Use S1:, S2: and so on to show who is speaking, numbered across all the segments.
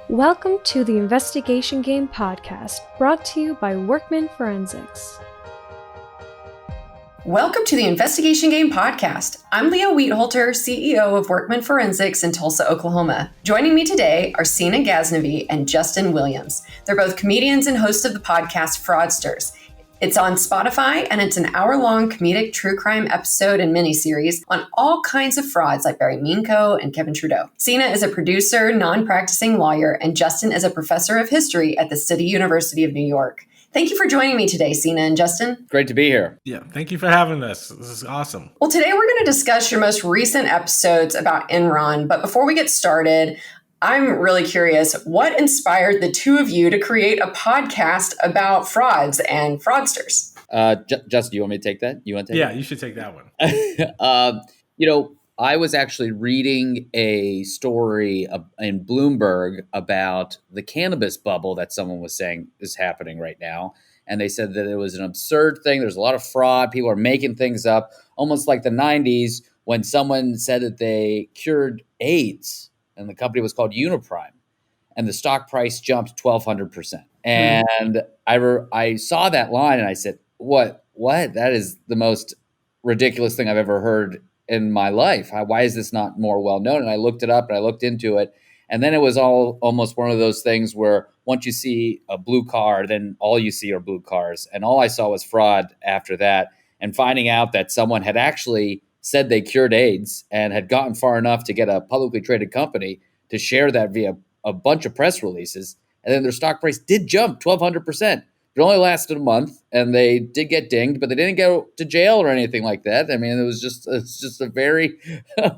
S1: Welcome to the Investigation Game podcast, brought to you by Workman Forensics.
S2: Welcome to the Investigation Game podcast. I'm Leah Wheatholter, CEO of Workman Forensics in Tulsa, Oklahoma. Joining me today are Seena Ghaznavi and Justin Williams. They're both comedians and hosts of the podcast Fraudsters. It's on Spotify, and it's an hour-long comedic true crime episode and miniseries on all kinds of frauds like Barry Minko and Kevin Trudeau. Seena is a producer, non-practicing lawyer, and Justin is a professor of history at the City University of New York. Thank you for joining me today, Seena and Justin.
S3: Great to be here.
S4: Yeah, thank you for having us. This is awesome.
S2: Well, today we're going to discuss your most recent episodes about Enron, but before we get started, I'm really curious, what inspired the two of you to create a podcast about frauds and fraudsters?
S3: Justin, do you want me to take that? You want to take
S4: Yeah, you should take that one.
S3: I was actually reading a story in Bloomberg about the cannabis bubble that someone was saying is happening right now. And they said that it was an absurd thing. There's a lot of fraud. People are making things up, almost like the 90s when someone said that they cured AIDS. And the company was called Uniprime, and the stock price jumped 1,200%. And I saw that line and I said, what? That is the most ridiculous thing I've ever heard in my life. Why is this not more well known? And I looked it up and I looked into it. And then it was almost one of those things where once you see a blue car, then all you see are blue cars. And all I saw was fraud after that. And finding out that someone had actually said they cured AIDS and had gotten far enough to get a publicly traded company to share that via a bunch of press releases. And then their stock price did jump 1,200%. It only lasted a month and they did get dinged, but they didn't go to jail or anything like that. I mean, it's just a very,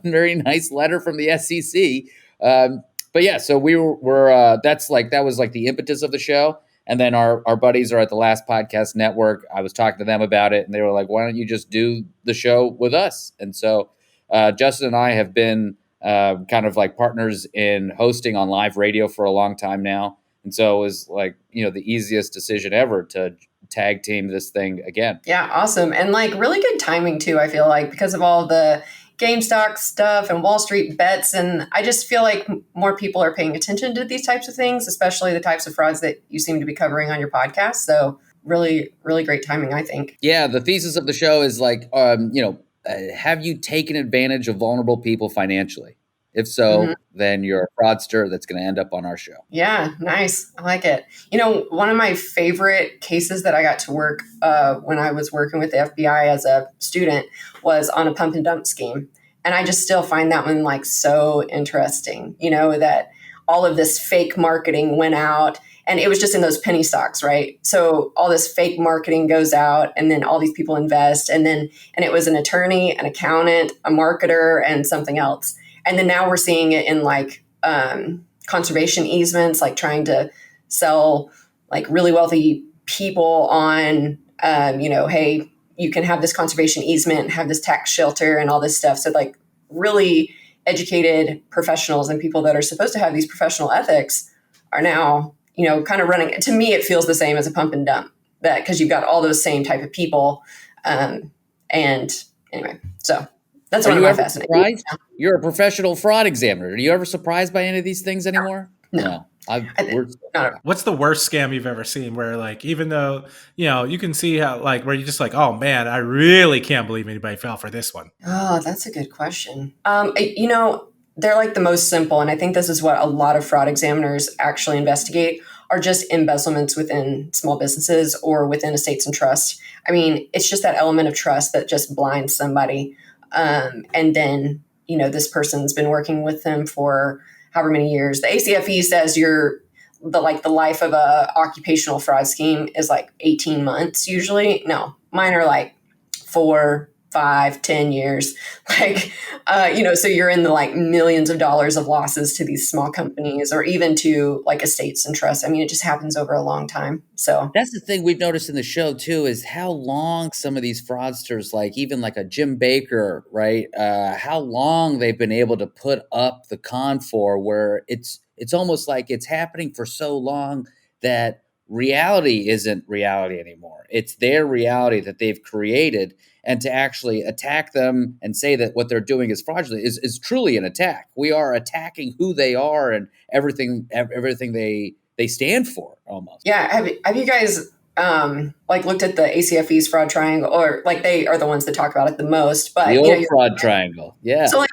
S3: very nice letter from the SEC. But yeah, so that was like the impetus of the show. And then our buddies are at the Last Podcast Network. I was talking to them about it, and they were like, why don't you just do the show with us? And so Justin and I have been kind of like partners in hosting on live radio for a long time now. And so it was like, the easiest decision ever to tag team this thing again.
S2: Yeah, awesome. And like really good timing too, I feel like, because of all the GameStop stuff and Wall Street bets. And I just feel like more people are paying attention to these types of things, especially the types of frauds that you seem to be covering on your podcast. So really, really great timing, I think.
S3: Yeah, the thesis of the show is like, have you taken advantage of vulnerable people financially? If so, then you're a fraudster that's going to end up on our show.
S2: Yeah, nice. I like it. One of my favorite cases that I got to work when I was working with the FBI as a student was on a pump and dump scheme. And I just still find that one like so interesting, that all of this fake marketing went out and it was just in those penny stocks, right? So all this fake marketing goes out and then all these people invest and it was an attorney, an accountant, a marketer, and something else. And then now we're seeing it in like conservation easements, like trying to sell like really wealthy people on, hey, you can have this conservation easement, have this tax shelter and all this stuff. So like really educated professionals and people that are supposed to have these professional ethics are now, kind of running. To me, it feels the same as a pump and dump, that because you've got all those same type of people. And anyway, so that's one of my fascinating.
S3: You're a professional fraud examiner. Are you ever surprised by any of these things anymore?
S2: No.
S4: What's the worst scam you've ever seen where like, even though, you can see how like, where you're just like, oh man, I really can't believe anybody fell for this one.
S2: Oh, that's a good question. They're like the most simple. And I think this is what a lot of fraud examiners actually investigate are just embezzlements within small businesses or within estates and trust. I mean, it's just that element of trust that just blinds somebody. And then, this person's been working with them for however many years. The ACFE says the life of a occupational fraud scheme is like 18 months usually. No, mine are like 4, 5, 10 years. Like, so you're in the like millions of dollars of losses to these small companies or even to like estates and trusts. I mean, it just happens over a long time. So
S3: that's the thing we've noticed in the show too, is how long some of these fraudsters, like even like a Jim Baker, right? How long they've been able to put up the con for, where it's almost like it's happening for so long that reality isn't reality anymore. It's their reality that they've created. And to actually attack them and say that what they're doing is fraudulent is truly an attack. We are attacking who they are and everything they stand for almost.
S2: Yeah. Have you guys like looked at the ACFE's fraud triangle, or like they are the ones that talk about it the most, but
S3: the old fraud triangle. Yeah.
S2: So like,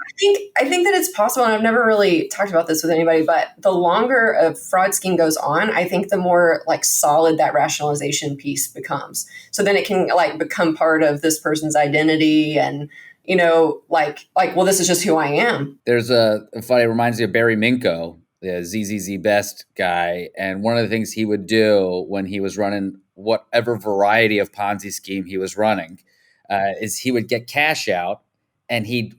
S2: I think that it's possible, and I've never really talked about this with anybody, but the longer a fraud scheme goes on, I think the more like solid that rationalization piece becomes. So then it can like become part of this person's identity, and like, well, this is just who I am.
S3: There's a funny, it reminds me of Barry Minko, the ZZZ Best guy. And one of the things he would do when he was running whatever variety of Ponzi scheme he was running is he would get cash out, and he'd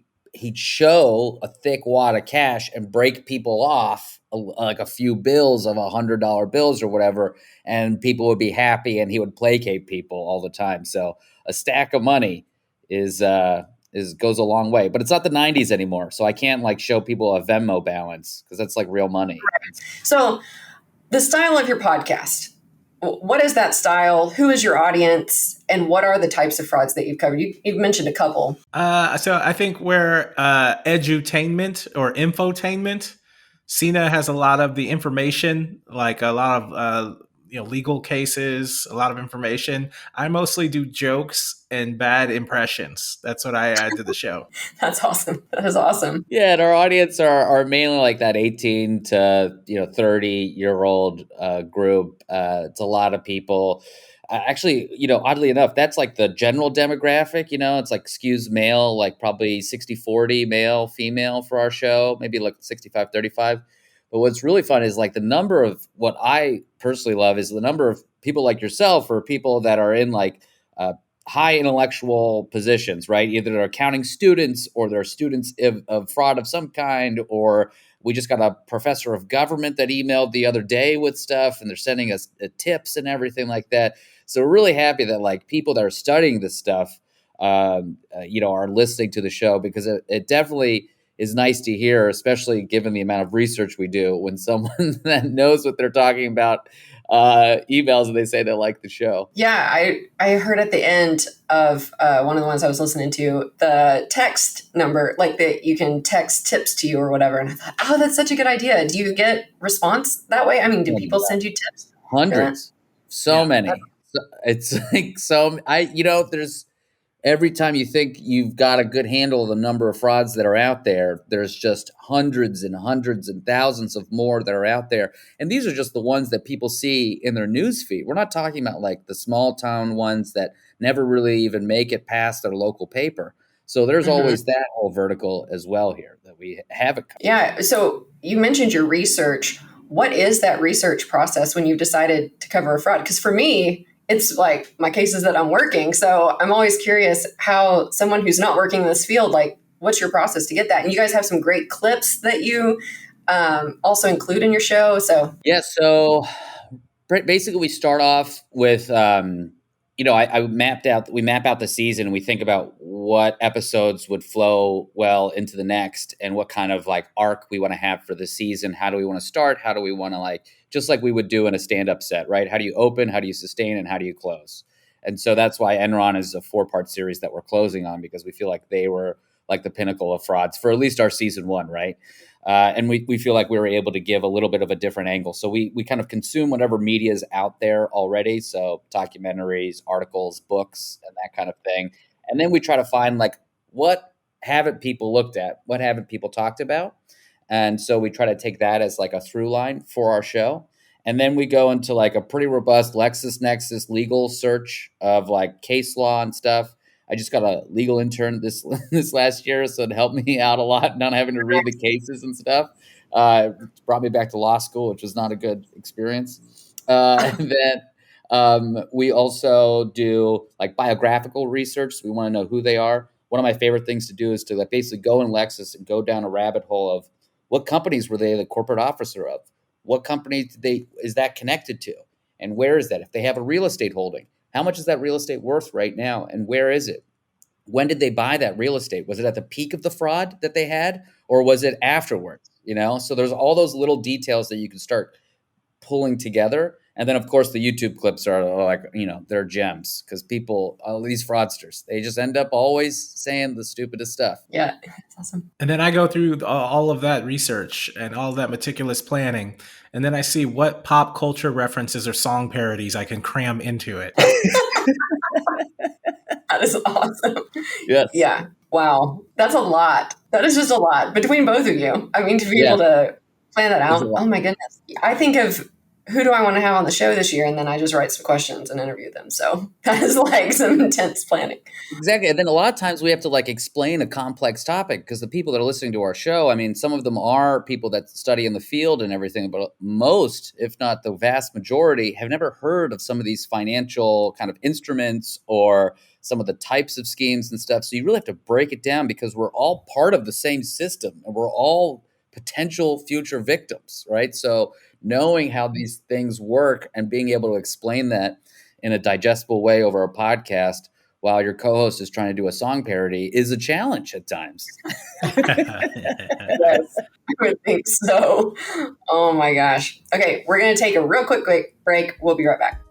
S3: show a thick wad of cash and break people off like a few bills of $100 bills or whatever, and people would be happy, and he would placate people all the time. So a stack of money goes a long way, but it's not the 90s anymore. So I can't like show people a Venmo balance because that's like real money.
S2: Right. So the style of your podcast, what is that style? Who is your audience? And what are the types of frauds that you've covered? You've mentioned a couple.
S4: So I think we're edutainment or infotainment. Seena has a lot of the information, like a lot of legal cases, a lot of information. I mostly do jokes and bad impressions. That's what I add to the show.
S2: That's awesome. That is awesome.
S3: Yeah, and our audience are mainly like that 18 to 30-year-old group. It's a lot of people. Actually, oddly enough, that's like the general demographic. It's like skews male, like probably 60-40 male, female for our show, maybe like 65-35. But what's really fun is like the number of, what I personally love is the number of people like yourself or people that are in like high intellectual positions, right? Either they're accounting students or they're students of fraud of some kind, or we just got a professor of government that emailed the other day with stuff, and they're sending us tips and everything like that. So we're really happy that like people that are studying this stuff, are listening to the show, because it definitely is nice to hear, especially given the amount of research we do, when someone that knows what they're talking about emails and they say they like the show.
S2: Yeah, I heard at the end of one of the ones I was listening to, the text number, like that you can text tips to you or whatever. And I thought, oh, that's such a good idea. Do you get response that way? I mean, do people send you tips?
S3: Hundreds. So many. It's like there's every time you think you've got a good handle of the number of frauds that are out there, there's just hundreds and hundreds and thousands of more that are out there. And these are just the ones that people see in their news feed. We're not talking about like the small town ones that never really even make it past their local paper. So there's always that whole vertical as well here that we haven't covered.
S2: Yeah. So you mentioned your research. What is that research process when you've decided to cover a fraud? Because for me, it's like my cases that I'm working. So I'm always curious how someone who's not working in this field, like what's your process to get that? And you guys have some great clips that you also include in your show. So
S3: so basically we start off with, we map out the season, and we think about what episodes would flow well into the next and what kind of like arc we want to have for the season. How do we want to start? How do we want to just like we would do in a stand-up set, right? How do you open? How do you sustain? And how do you close? And so that's why Enron is a 4-part series that we're closing on, because we feel like they were like the pinnacle of frauds for at least our season 1, right? And we feel like we were able to give a little bit of a different angle. So we kind of consume whatever media is out there already. So documentaries, articles, books, and that kind of thing. And then we try to find like, what haven't people looked at? What haven't people talked about? And so we try to take that as like a through line for our show. And then we go into like a pretty robust LexisNexis legal search of like case law and stuff. I just got a legal intern this last year, so it helped me out a lot, not having to read the cases and stuff. It brought me back to law school, which was not a good experience. And then we also do like biographical research. So we want to know who they are. One of my favorite things to do is to like basically go in Lexis and go down a rabbit hole of what companies were they the corporate officer of? What company is that connected to? And where is that? If they have a real estate holding, how much is that real estate worth right now? And where is it? When did they buy that real estate? Was it at the peak of the fraud that they had, or was it afterwards? So there's all those little details that you can start pulling together. And then, of course, the YouTube clips are like, they're gems because people, all these fraudsters, they just end up always saying the stupidest stuff.
S2: Yeah, it's awesome.
S4: And then I go through all of that research and all that meticulous planning. And then I see what pop culture references or song parodies I can cram into it.
S2: That is awesome.
S3: Yes.
S2: Yeah. Wow. That's a lot. That is just a lot between both of you. I mean, to be able to plan that out. Oh my goodness. I think of who do I want to have on the show this year? And then I just write some questions and interview them. So that is like some intense planning.
S3: Exactly. And then a lot of times we have to like explain a complex topic because the people that are listening to our show, I mean, some of them are people that study in the field and everything, but most, if not the vast majority, have never heard of some of these financial kind of instruments or some of the types of schemes and stuff. So you really have to break it down because we're all part of the same system and we're all potential future victims, right? So knowing how these things work and being able to explain that in a digestible way over a podcast while your co-host is trying to do a song parody is a challenge at times.
S2: Yes, I would think so. Oh my gosh. Okay, we're going to take a real quick break. We'll be right back.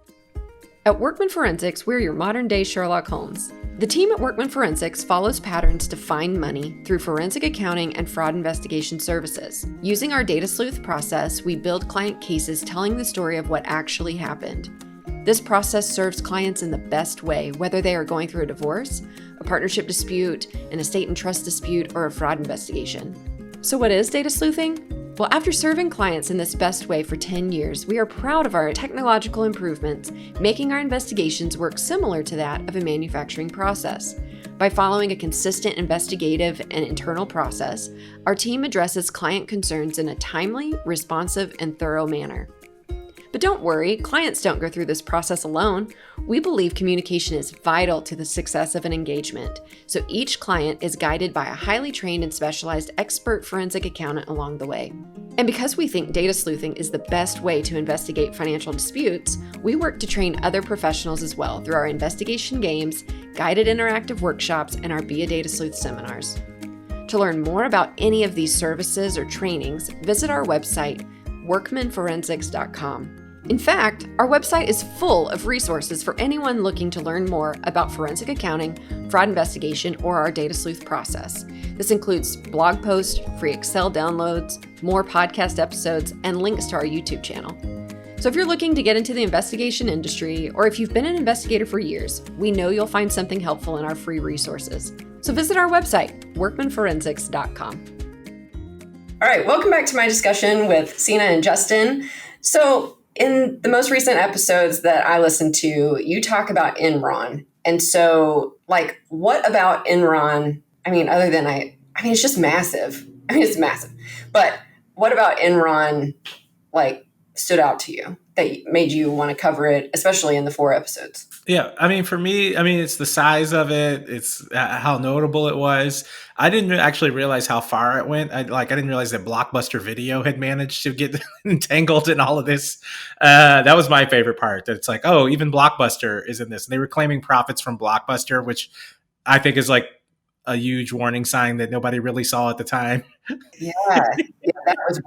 S5: At Workman Forensics, we're your modern-day Sherlock Holmes. The team at Workman Forensics follows patterns to find money through forensic accounting and fraud investigation services. Using our data sleuth process, we build client cases telling the story of what actually happened. This process serves clients in the best way, whether they are going through a divorce, a partnership dispute, an estate and trust dispute, or a fraud investigation. So what is data sleuthing? Well, after serving clients in this best way for 10 years, we are proud of our technological improvements, making our investigations work similar to that of a manufacturing process. By following a consistent investigative and internal process, our team addresses client concerns in a timely, responsive, and thorough manner. But don't worry, clients don't go through this process alone. We believe communication is vital to the success of an engagement, so each client is guided by a highly trained and specialized expert forensic accountant along the way. And because we think data sleuthing is the best way to investigate financial disputes, we work to train other professionals as well through our investigation games, guided interactive workshops, and our Be a Data Sleuth seminars. To learn more about any of these services or trainings, visit our website, workmanforensics.com. In fact, our website is full of resources for anyone looking to learn more about forensic accounting, fraud investigation, or our data sleuth process. This includes blog posts, free Excel downloads, more podcast episodes, and links to our YouTube channel. So if you're looking to get into the investigation industry, or if you've been an investigator for years, we know you'll find something helpful in our free resources. So visit our website, workmanforensics.com.
S2: All right, welcome back to my discussion with Seena and Justin. So in the most recent episodes that I listened to, you talk about Enron. And so, like, what about Enron? I mean, other than it's just massive. I mean, it's massive. But what about Enron, like, stood out to you that made you want to cover it, especially in the 4 episodes?
S4: Yeah, I mean, for me, it's the size of it. It's how notable it was. I didn't actually realize how far it went. I didn't realize that Blockbuster Video had managed to get entangled in all of this. That was my favorite part. That it's like, oh, even Blockbuster is in this. And they were claiming profits from Blockbuster, which I think is like a huge warning sign that nobody really saw at the time.
S2: Yeah, that was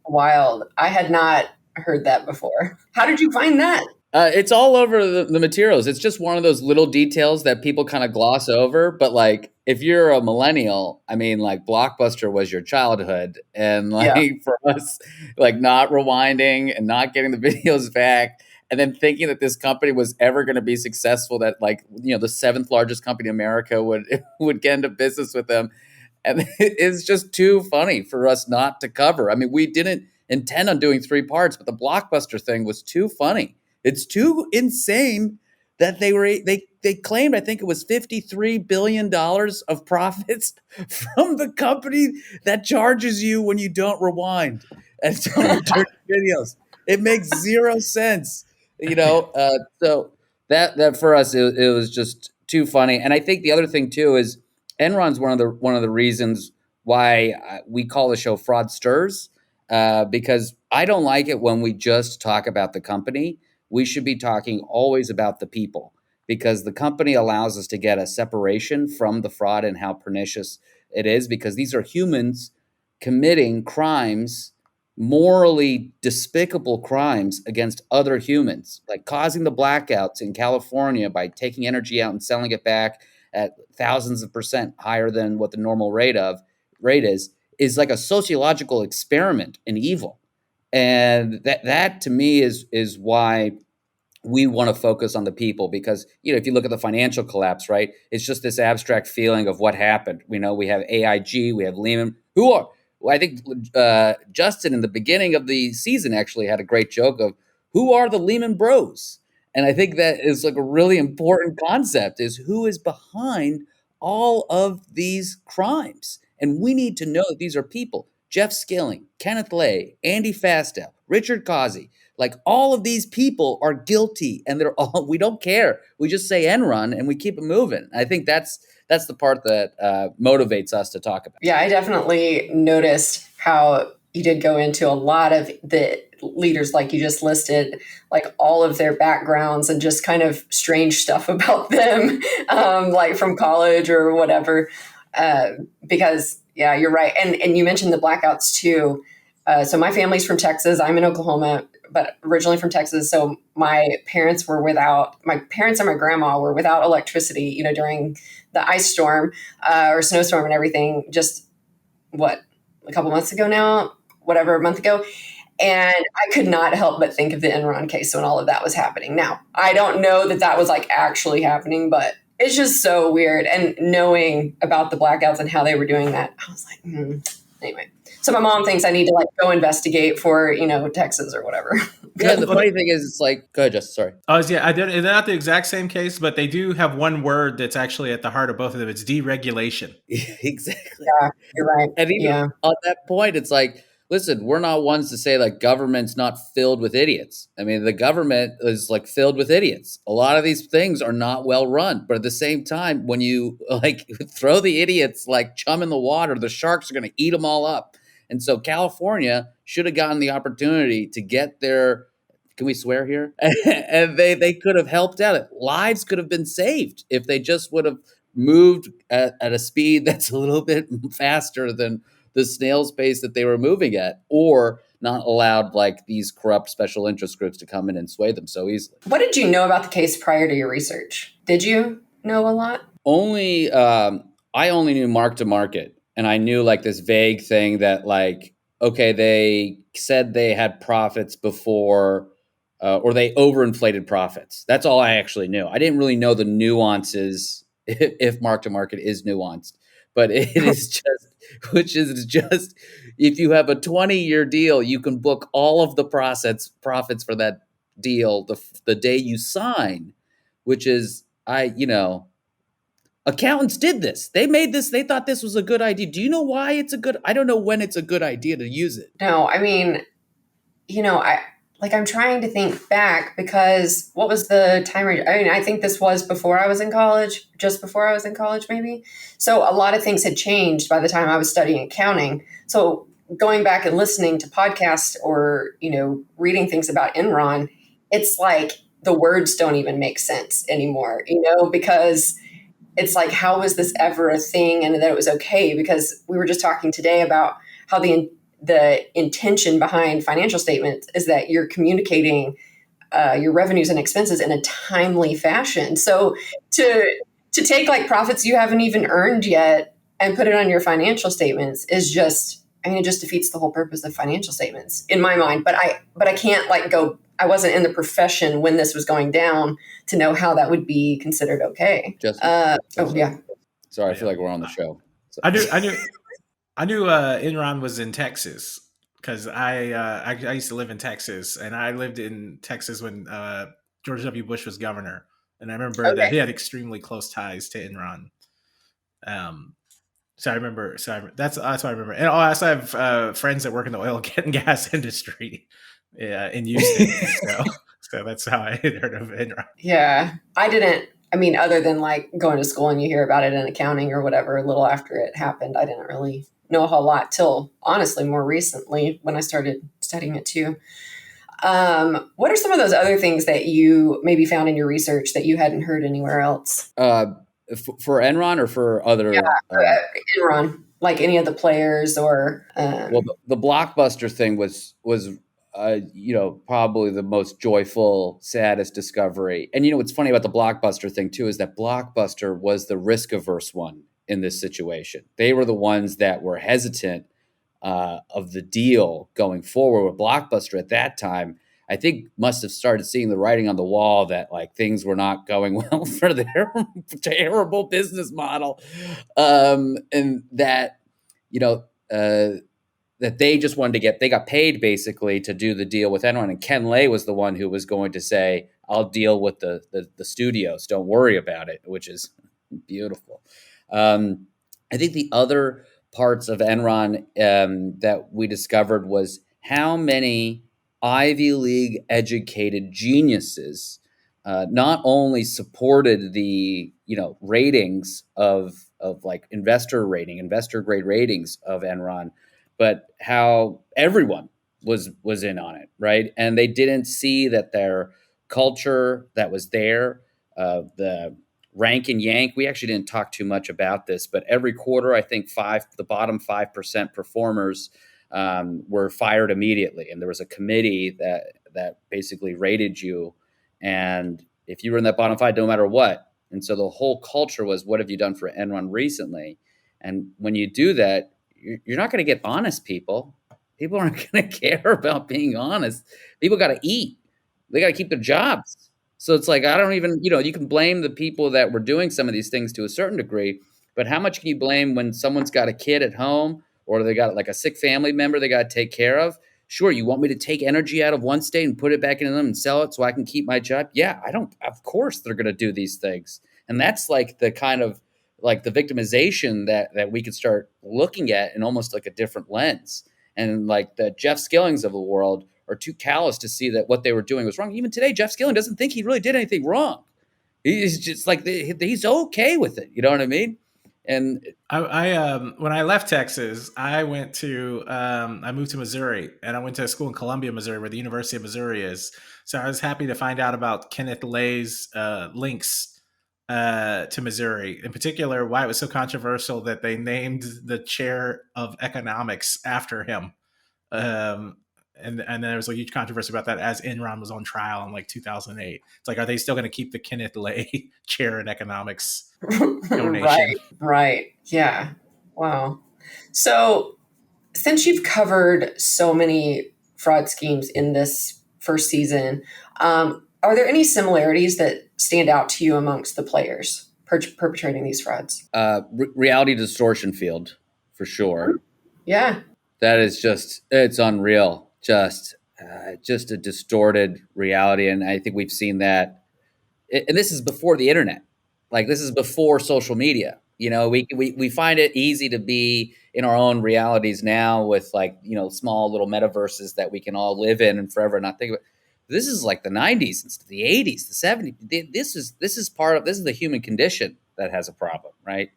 S2: wild. I had not heard that before. How did you find that?
S3: It's all over the materials. It's just one of those little details that people kind of gloss over. But like, if you're a millennial, I mean, like Blockbuster was your childhood. And like for us, like not rewinding and not getting the videos back and then thinking that this company was ever going to be successful, that like, the 7th largest company in America would get into business with them. And it's just too funny for us not to cover. I mean, we didn't intend on doing 3 parts, but the Blockbuster thing was too funny. It's too insane that they claimed, I think it was $53 billion of profits from the company that charges you when you don't rewind and don't turn videos. It makes 0 sense, So that for us it was just too funny. And I think the other thing too is Enron's one of the reasons why we call the show Fraudsters, because I don't like it when we just talk about the company. We should be talking always about the people, because the company allows us to get a separation from the fraud and how pernicious it is, because these are humans committing crimes, morally despicable crimes against other humans, like causing the blackouts in California by taking energy out and selling it back at thousands of percent higher than what the normal rate is like a sociological experiment in evil. And that to me is why we want to focus on the people, because, if you look at the financial collapse, right, it's just this abstract feeling of what happened. We have AIG, we have Lehman, I think Justin in the beginning of the season actually had a great joke of who are the Lehman Bros? And I think that is like a really important concept, is who is behind all of these crimes. And we need to know that these are people. Jeff Skilling, Kenneth Lay, Andy Fastow, Richard Causey, like all of these people are guilty, and we don't care. We just say Enron and we keep it moving. I think that's the part that motivates us to talk about.
S2: Yeah, I definitely noticed how you did go into a lot of the leaders, like you just listed, like all of their backgrounds and just kind of strange stuff about them, like from college or whatever. Because, yeah, you're right. And you mentioned the blackouts too. So my family's from Texas. I'm in Oklahoma, but originally from Texas. So my parents and my grandma were without electricity, during the ice storm or snowstorm and everything, just a couple months ago now, a month ago. And I could not help but think of the Enron case when all of that was happening. Now, I don't know that was like actually happening, but it's just so weird. And knowing about the blackouts and how they were doing that, I was like, anyway. So my mom thinks I need to go investigate for, Texas or whatever.
S3: Yeah, the funny thing is, it's like, go ahead, Justin, sorry.
S4: They're not the exact same case, but they do have one word that's actually at the heart of both of them. It's deregulation.
S3: Exactly.
S2: Yeah, you're right.
S3: And even on that point, it's like, listen, we're not ones to say like government's not filled with idiots. I mean, the government is like filled with idiots. A lot of these things are not well run, but at the same time, when you throw the idiots like chum in the water, the sharks are going to eat them all up. And so California should have gotten the opportunity to get their, can we swear here? And they could have helped out. Lives could have been saved if they just would have moved at a speed that's a little bit faster than the snail's pace that they were moving at, or not allowed like these corrupt special interest groups to come in and sway them so easily.
S2: What did you know about the case prior to your research? Did you know a lot?
S3: I only knew mark to market. And I knew like this vague thing that like, okay, they said they had profits before, or they overinflated profits. That's all I actually knew. I didn't really know the nuances if mark to market is nuanced, but it is just, if you have a 20-year deal, you can book all of the profits for that deal the day you sign, which is, accountants did this. They made this. They thought this was a good idea. Do you know why it's a good? I don't know when it's a good idea to use it.
S2: No, I mean, I'm trying to think back, because what was the time range? I mean, I think this was before I was in college, just before I was in college, maybe. So a lot of things had changed by the time I was studying accounting. So going back and listening to podcasts or, reading things about Enron, it's like the words don't even make sense anymore, because it's like, how was this ever a thing and that it was okay? Because we were just talking today about how the intention behind financial statements is that you're communicating your revenues and expenses in a timely fashion. So to take like profits you haven't even earned yet and put it on your financial statements is just, it just defeats the whole purpose of financial statements in my mind. But I can't I wasn't in the profession when this was going down to know how that would be considered okay.
S3: Yeah. Sorry, I
S4: Yeah.
S3: feel like we're on the show. So.
S4: I knew Enron was in Texas because I used to live in Texas, and I lived in Texas when George W. Bush was governor, and I remember that he had extremely close ties to Enron. So I remember. That's what I remember. And I also have friends that work in the oil and gas industry in Houston. So that's how I had heard of Enron.
S2: Yeah, I didn't. Other than like going to school and you hear about it in accounting or whatever, a little after it happened, I didn't really know a whole lot till honestly more recently when I started studying it too. What are some of those other things that you maybe found in your research that you hadn't heard anywhere else?
S3: For Enron or for other?
S2: Enron. like any of the players or
S3: Well, the Blockbuster thing was probably the most joyful, saddest discovery. And what's funny about the Blockbuster thing too is that Blockbuster was the risk averse one in this situation. They were the ones that were hesitant of the deal going forward. With Blockbuster at that time, I think must have started seeing the writing on the wall that like things were not going well for their terrible business model, and that that they just wanted to they got paid basically to do the deal with Enron. And Ken Lay was the one who was going to say, I'll deal with the studios. Don't worry about it, which is beautiful. I think the other parts of Enron that we discovered was how many Ivy League educated geniuses not only supported the ratings of like investor grade ratings of Enron, but how everyone was in on it, right? And they didn't see that their culture that was there, the rank and yank. We actually didn't talk too much about this, but every quarter, I think the bottom 5% performers were fired immediately, and there was a committee that basically rated you, and if you were in that bottom 5, no matter what. And so the whole culture was, what have you done for Enron recently? And when you do that, you're not going to get honest people. People aren't going to care about being honest. People got to eat. They got to keep their jobs. So it's like, I don't even, you can blame the people that were doing some of these things to a certain degree, but how much can you blame when someone's got a kid at home or they got like a sick family member they got to take care of? Sure, you want me to take energy out of one state and put it back into them and sell it so I can keep my job? Yeah, of course they're going to do these things. And that's like the kind of like the victimization that we could start looking at in almost like a different lens. And like the Jeff Skillings of the world are too callous to see that what they were doing was wrong. Even today, Jeff Skilling doesn't think he really did anything wrong. He's just like, he's okay with it. You know what I mean? And
S4: I when I left Texas, I moved to Missouri, and I went to a school in Columbia, Missouri, where the University of Missouri is. So I was happy to find out about Kenneth Lay's links to Missouri, in particular, why it was so controversial that they named the chair of economics after him. And there was a huge controversy about that as Enron was on trial in like 2008. It's like, are they still going to keep the Kenneth Lay chair in economics donation?
S2: Right. Yeah. Wow. So since you've covered so many fraud schemes in this first season, are there any similarities that stand out to you amongst the players perpetrating these frauds?
S3: Reality distortion field, for sure.
S2: Yeah.
S3: That is it's unreal. Just a distorted reality. And I think we've seen that. And this is before the internet. Like, this is before social media. We find it easy to be in our own realities now with like, small little metaverses that we can all live in and forever not think about. This is like the 90s, the 80s, the 70s. This is the human condition that has a problem, right?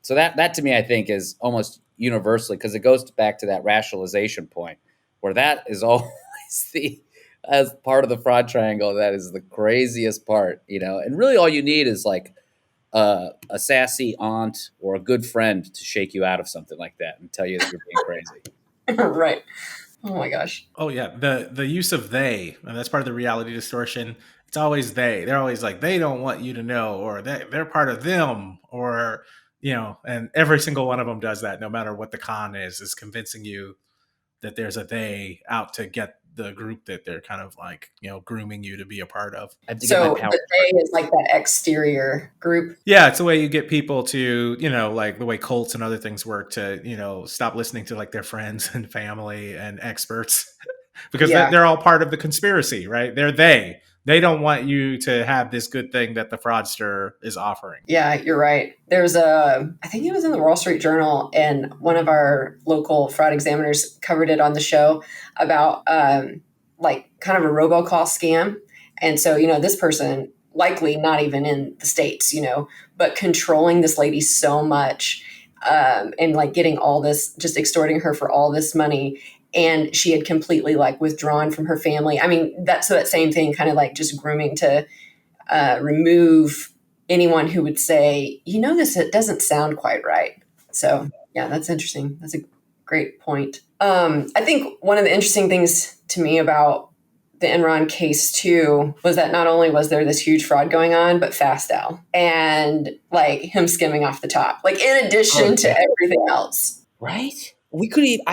S3: So that to me, I think, is almost universally, because it goes back to that rationalization point, where that is always as part of the fraud triangle, that is the craziest part, and really all you need is like a sassy aunt or a good friend to shake you out of something like that and tell you that you're being crazy.
S2: Right. Oh my gosh.
S4: Oh yeah. The use of they, and that's part of the reality distortion. It's always they. They're always like, they don't want you to know, or they're part of them, or, and every single one of them does that, no matter what the con is convincing you that there's a they out to get the group that they're kind of like, grooming you to be a part of.
S2: So the they is like that exterior group.
S4: Yeah, it's the way you get people to, like the way cults and other things work, to, stop listening to like their friends and family and experts because they're all part of the conspiracy, right? They don't want you to have this good thing that the fraudster is offering.
S2: Yeah, you're right. There's I think it was in the Wall Street Journal, and one of our local fraud examiners covered it on the show about like kind of a robocall scam. And so, this person likely not even in the States, but controlling this lady so much and like getting all this, just extorting her for all this money. And she had completely like withdrawn from her family. I mean, that same thing, kind of like just grooming to remove anyone who would say, it doesn't sound quite right. So Yeah, that's interesting. That's a great point. I think one of the interesting things to me about the Enron case too was that not only was there this huge fraud going on, but Fast Al and like him skimming off the top, like in addition to everything else.
S3: Right? We couldn't even,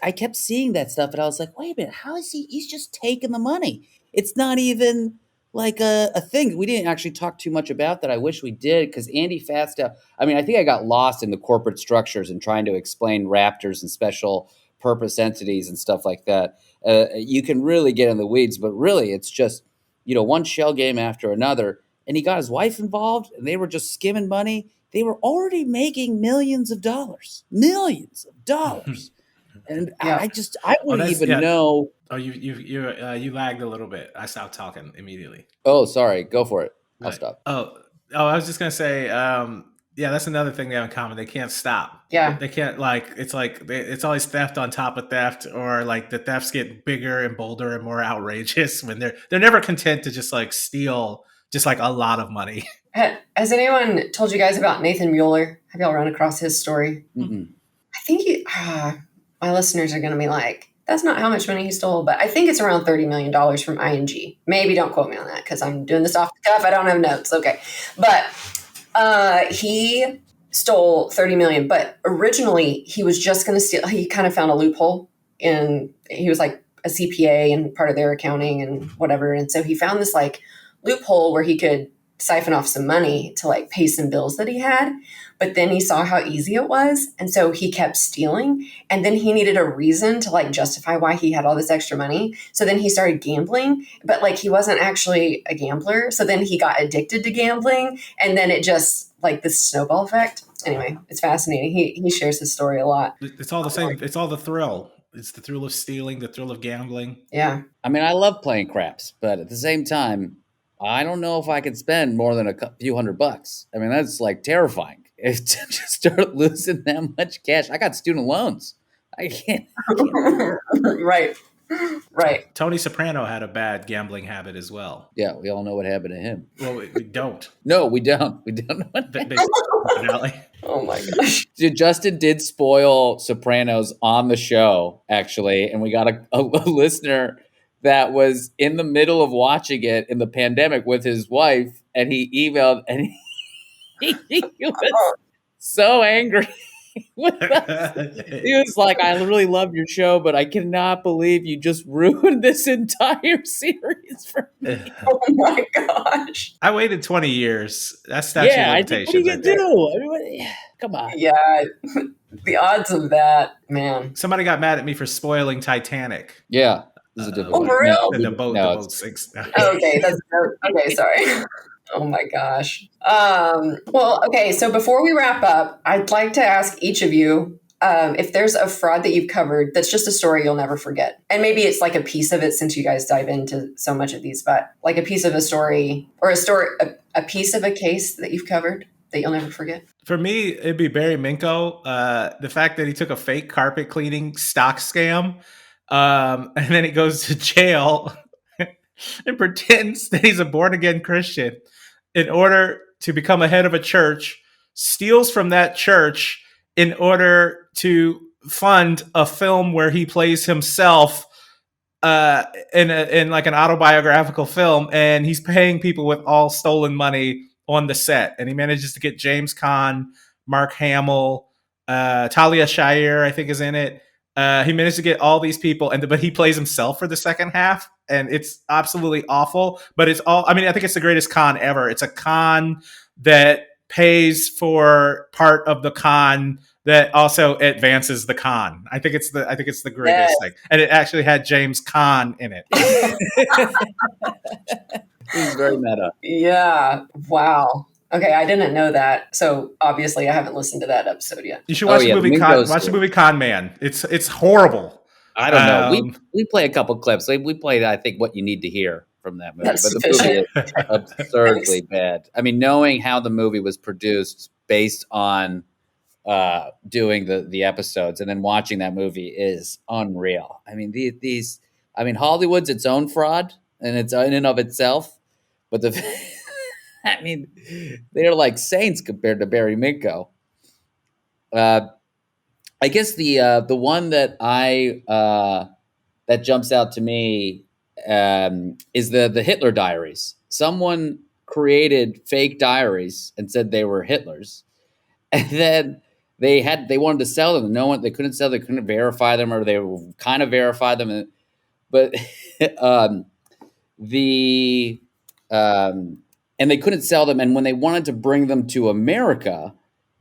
S3: I kept seeing that stuff and I was like, wait a minute, how is he's just taking the money. It's not even like a thing. We didn't actually talk too much about that. I wish we did, because Andy Fastow, I mean, I think I got lost in the corporate structures and trying to explain Raptors and special purpose entities and stuff like that. You can really get in the weeds, but really it's just, one shell game after another. And he got his wife involved and they were just skimming money. They were already making millions of dollars. And I wouldn't even know.
S4: Oh, you lagged a little bit. I stopped talking immediately.
S3: Oh, sorry. Go for it. I'll
S4: Right.
S3: stop.
S4: Oh, I was just gonna say, that's another thing they have in common. They can't stop.
S2: Yeah.
S4: They can't, it's always theft on top of theft, or like the thefts get bigger and bolder and more outrageous when they're never content to just like steal just like a lot of money.
S2: Has anyone told you guys about Nathan Mueller? Have y'all run across his story?
S3: Mm-mm.
S2: I think my listeners are going to be like, that's not how much money he stole, but I think it's around $30 million from ING. Maybe don't quote me on that because I'm doing this off the cuff. I don't have notes. Okay. But he stole $30 million, but originally he was just going to steal. He kind of found a loophole he was like a CPA and part of their accounting and whatever. And so he found this like loophole where he could siphon off some money to like pay some bills that he had. But then he saw how easy it was. And so he kept stealing. And then he needed a reason to like justify why he had all this extra money. So then he started gambling, but like he wasn't actually a gambler. So then he got addicted to gambling. And then it just like this snowball effect. Anyway, it's fascinating. He shares his story a lot.
S4: It's all the same. It's all the thrill. It's the thrill of stealing, the thrill of gambling.
S2: Yeah.
S3: I mean, I love playing craps, but at the same time, I don't know if I could spend more than a few $100. I mean, that's like terrifying. If to just start losing that much cash. I got student loans. I can't.
S2: Right.
S4: Tony Soprano had a bad gambling habit as well.
S3: Yeah, we all know what happened to him.
S4: Well, we don't.
S3: No, we don't. We don't know what
S2: Oh my gosh.
S3: Justin did spoil Sopranos on the show, actually, and we got a listener that was in the middle of watching it in the pandemic with his wife, and he emailed, and he was so angry with us. He was like, I really love your show, but I cannot believe you just ruined this entire series for me.
S2: Oh my gosh.
S4: I waited 20 years. That's statute of limitations.
S3: What are you going to do? I mean, come on.
S2: Yeah. The odds of that, man.
S4: Somebody got mad at me for spoiling Titanic.
S3: Yeah. This is a different
S2: one. For real?
S4: The boat sinks.
S2: Okay. Okay. Sorry. Oh my gosh. Well, okay. So before we wrap up, I'd like to ask each of you if there's a fraud that you've covered that's just a story you'll never forget. And maybe it's like a piece of it, since you guys dive into so much of these, but like a piece of a story or a piece of a case that you've covered that you'll never forget.
S4: For me, it'd be Barry Minko. The fact that he took a fake carpet cleaning stock scam, and then he goes to jail and pretends that he's a born-again Christian in order to become a head of a church, steals from that church in order to fund a film where he plays himself in like an autobiographical film, and he's paying people with all stolen money on the set. And he manages to get James Caan, Mark Hamill, Talia Shire, I think, is in it. He managed to get all these people, but he plays himself for the second half, and it's absolutely awful. But it's all, I mean, I think it's the greatest con ever. It's a con that pays for part of the con that also advances the con. I think it's the greatest thing. And it actually had James Caan in it.
S3: He's very meta.
S2: Yeah. Wow. Okay, I didn't know that. So obviously I haven't listened to that episode yet.
S4: You should watch the movie the movie Con Man. It's horrible.
S3: I don't know. We play a couple clips. We played, I think, what you need to hear from that movie.
S2: That's
S3: but the movie is absurdly bad. I mean, knowing how the movie was produced based on doing the episodes and then watching that movie is unreal. I mean, Hollywood's its own fraud and it's in and of itself, but I mean, they're like saints compared to Barry Minko. I guess the one that that jumps out to me is the Hitler diaries. Someone created fake diaries and said they were Hitler's, and then they wanted to sell them. No one, they couldn't sell. They couldn't verify them, or they kind of verified them. But the and they couldn't sell them. And when they wanted to bring them to America,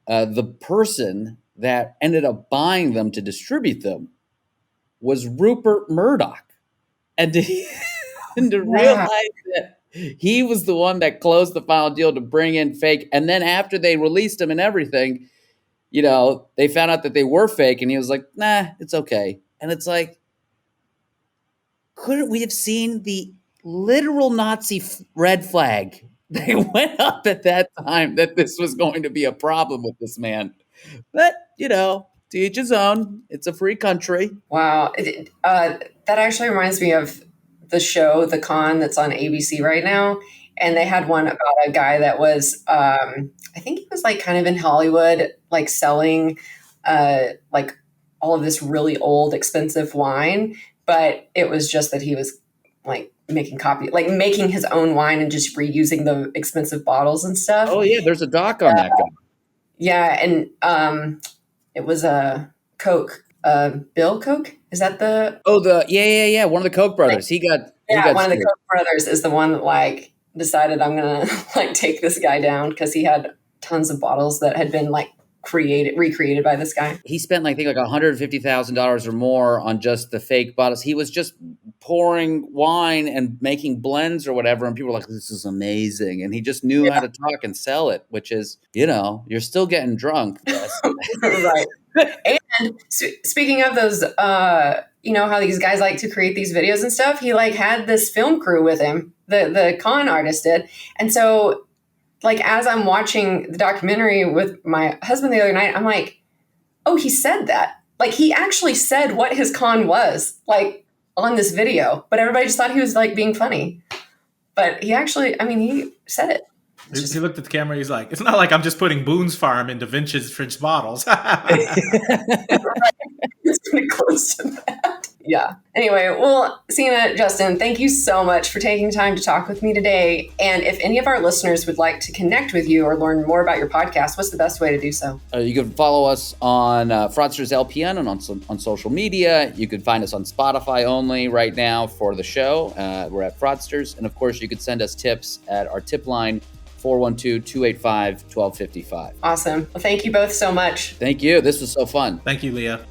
S3: the person that ended up buying them to distribute them was Rupert Murdoch. And to realize that he was the one that closed the final deal to bring in fake. And then after they released them and everything, they found out that they were fake. And he was like, nah, it's okay. And it's like, couldn't we have seen the literal Nazi red flag that went up at that time that this was going to be a problem with this man? But, to each his own. It's a free country.
S2: Wow. That actually reminds me of the show, The Con, that's on ABC right now. And they had one about a guy that was, I think he was like kind of in Hollywood, like selling like all of this really old, expensive wine. But it was just that he was like making his own wine and just reusing the expensive bottles and stuff.
S3: Oh yeah, there's a doc on that guy.
S2: Yeah, and it was a Coke. Bill Koch? Is that the?
S3: Oh, yeah. One of the Koch brothers. One of
S2: the Koch brothers is the one that like decided I'm gonna like take this guy down because he had tons of bottles that had been like recreated by this guy.
S3: He spent I think like $150,000 or more on just the fake bottles. He was just pouring wine and making blends or whatever, and people were like, "This is amazing," and he just knew how to talk and sell it, which is, you're still getting drunk.
S2: Right. And speaking of those, how these guys like to create these videos and stuff, he like had this film crew with him, the con artist did. And so like, as I'm watching the documentary with my husband the other night, I'm like, oh, he said that. Like, he actually said what his con was, like, on this video. But everybody just thought he was, like, being funny. But he actually, he said it.
S4: He looked at the camera. He's like, it's not like I'm just putting Boone's Farm into vintage bottles.
S2: It's pretty close to that. Yeah. Anyway, well, Seena, Justin, thank you so much for taking time to talk with me today. And if any of our listeners would like to connect with you or learn more about your podcast, what's the best way to do so?
S3: You can follow us on Fraudsters LPN and on social media. You can find us on Spotify only right now for the show. We're at Fraudsters. And of course, you could send us tips at our tip line, 412-285-1255.
S2: Awesome. Well, thank you both so much.
S3: Thank you. This was so fun.
S4: Thank you, Leah.